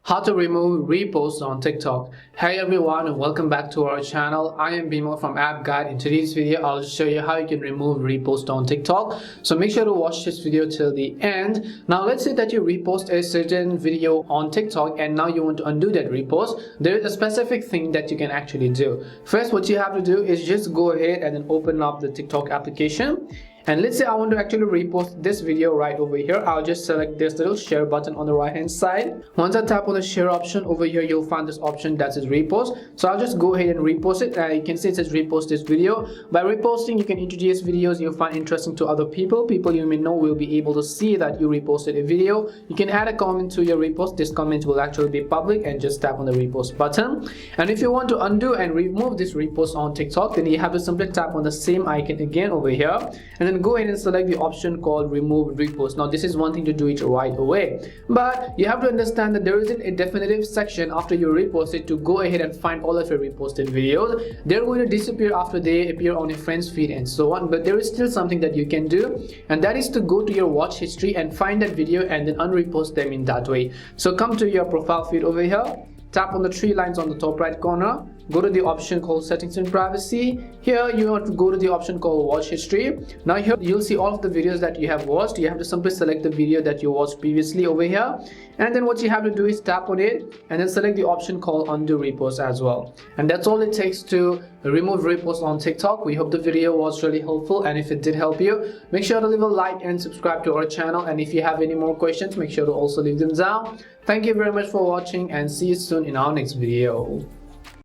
How to remove reposts on TikTok. Hey everyone and welcome back to our channel. I am Bimo from App Guide. In today's video, I'll show you how you can remove repost on TikTok. So make sure to watch this video till the end. Now let's say that you repost a certain video on TikTok and now you want to undo that repost. There is a specific thing that you can actually do. First, what you have to do is just go ahead and then open up the TikTok application. And let's say I want to actually repost this video right over here. I'll just select this little share button on the right hand side. Once I tap on the share option over here, you'll find this option that says repost. So I'll just go ahead and repost it. You can see it says repost this video. By reposting, you can introduce videos you find interesting to other people. People you may know will be able to see that you reposted a video. You can add a comment to your repost. This comment will actually be public, and just tap on the repost button. And if you want to undo and remove this repost on TikTok, then you have to simply tap on the same icon again over here, and then go ahead and select the option called remove repost. Now this is one thing to do it right away, but you have to understand that there isn't a definitive section after you repost it to go ahead and find all of your reposted videos. They're going to disappear after they appear on your friend's feed and so on, but there is still something that you can do, and that is to go to your watch history and find that video and then unrepost them in that way. So come to your profile feed over here, tap on the three lines on the top right corner, go to the option called settings and privacy. Here you want to go to the option called watch history. Now here you'll see all of the videos that you have watched. You have to simply select the video that you watched previously over here, and then what you have to do is tap on it and then select the option called undo repost as well. And that's all it takes to remove repost on TikTok. We hope the video was really helpful, and if it did help you, make sure to leave a like and subscribe to our channel. And if you have any more questions, make sure to also leave them down. Thank you very much for watching, and see you soon in our next video.